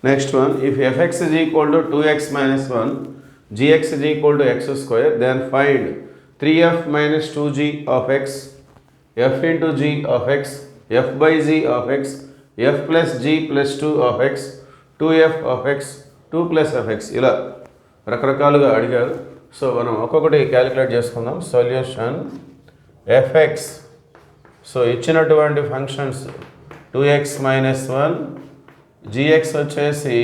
Next one, if fx is equal to 2x minus 1, gx is equal to x square, then find 3f minus 2g of x, f into g of x, f by g of x, f plus g plus 2 of x, 2f of x, 2 plus fx. ఇలా రకరకాలుగా అడిగారు. So మనం ఒక్కొక్కటి calculate చేసుకుందాం. Solution fx, so ఇచ్చినటువంటి functions 2x minus 1, gx వచ్చేసి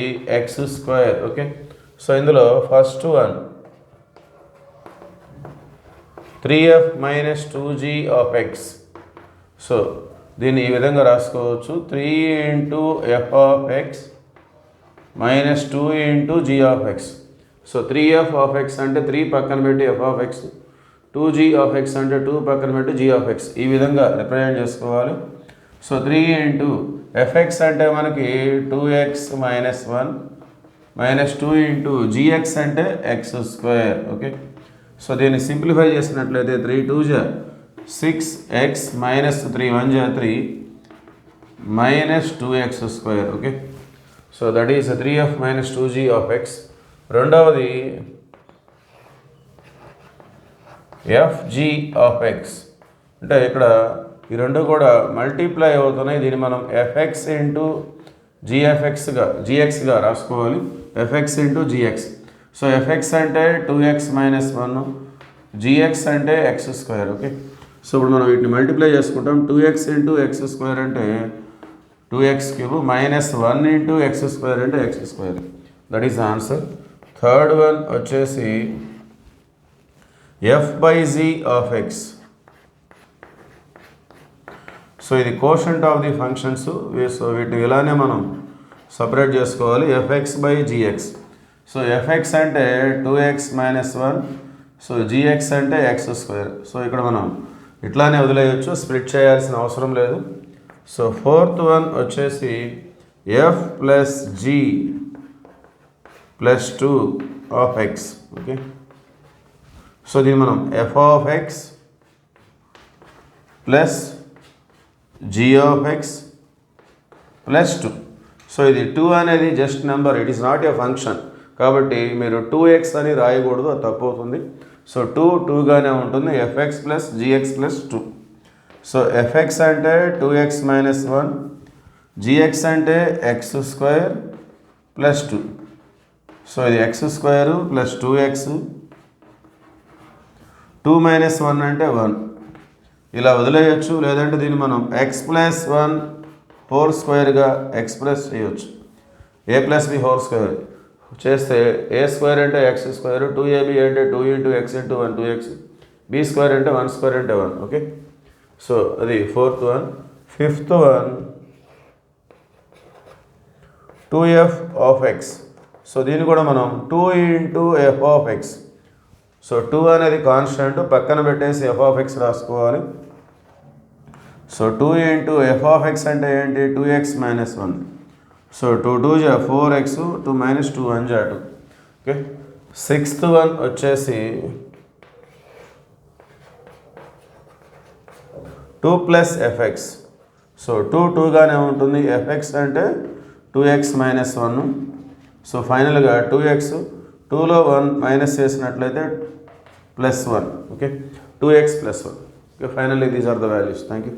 x square. Okay, so ఇందులో first one 3f minus 2g of x. సో దీన్ని ఈ విధంగా రాసుకోవచ్చు, 3 into f of x minus 2 into g of x. So 3f of x అంటే 3 పక్కన పెట్టి f of x, 2g of x అంటే 2 పక్కన పెట్టి g of x. ఈ విధంగా రిప్రజెంట్ చేసుకోవాలి. సో 3 into fx అంటే మనకి 2x minus 1 minus 2 into gx అంటే x స్క్వేర్. ఓకే, సో దీన్ని సింప్లిఫై చేసినట్లయితే 3 2 6x minus 3 1 3 minus 2x square. Okay, so that is 3f minus 2g of x. రెండవది fg of x అంటే ఇక్కడ ఈ రెండు కూడా మల్టిప్లై అవుతున్నాయి. దీన్ని మనం fx ఇంటూ gxగా రాసుకోవాలి. fx into gx. So fx అంటే 2x minus 1, gx అంటే x స్క్వేర్. ఓకే, సో ఇప్పుడు మనం వీటిని మల్టిప్లై చేసుకుంటాం. 2x ఇంటూ x స్క్వేర్ అంటే 2x cube minus 1 into x square అంటే x square. That is answer. Third one వచ్చేసి f by g of x. So ఇది quotient of the functions. So వీటిని ఇలానే మనం సపరేట్ చేసుకోవాలి. fx by gx. So fx అంటే 2x minus 1, so gx అంటే x square. So ఇక్కడ మనం ఇట్లానే వదిలేయచ్చు, స్ప్లిట్ చేయాల్సిన అవసరం లేదు. సో ఫోర్త్ వన్ వచ్చేసి f plus g plus 2 of x. Okay, so దీన్ని మనం f of x plus g of x plus 2. So ఇది 2 అనేది just number, it is not a function. కాబట్టి మీరు 2x అని రాయకూడదు, అది తప్పు అవుతుంది. సో 2గానే ఉంటుంది. fx plus gx plus 2. So fx అంటే 2x minus 1, gx అంటే x స్క్వేర్ ప్లస్ 2. సో ఇది x square plus 2x, 2 minus 1 అంటే 1. ఇలా వదిలేయచ్చు, లేదంటే దీన్ని మనం x ప్లస్ 1 హోల్ స్క్వేర్గా ఎక్స్ప్రెస్ చేయవచ్చు. a plus b whole square చేస్తే a స్క్వేర్ అంటే x స్క్వేర్, 2ab అంటే 2 into x into 1 2x, b square అంటే 1 స్క్వేర్ అంటే 1. ఓకే, సో అది fourth one. Fifth one 2f of x. సో దీన్ని కూడా మనం 2 into f of x. So 2 అనేది కాన్స్టెంట్, పక్కన పెట్టేసి f ఆఫ్ x రాసుకోవాలి. So 2 into f of x అంటే ఏంటి, 2x minus 1. So 2 2 4x, 2 minus 2 1 2. Okay, sixth one వచ్చేసి 2 ప్లస్ fx. సో 2గానే ఉంటుంది. fx అంటే 2x minus 1. సో ఫైనల్గా 2x, 2లో 1 మైనస్ చేసినట్లయితే plus 1. Okay, 2x plus 1. Okay, finally these are the values. Thank you.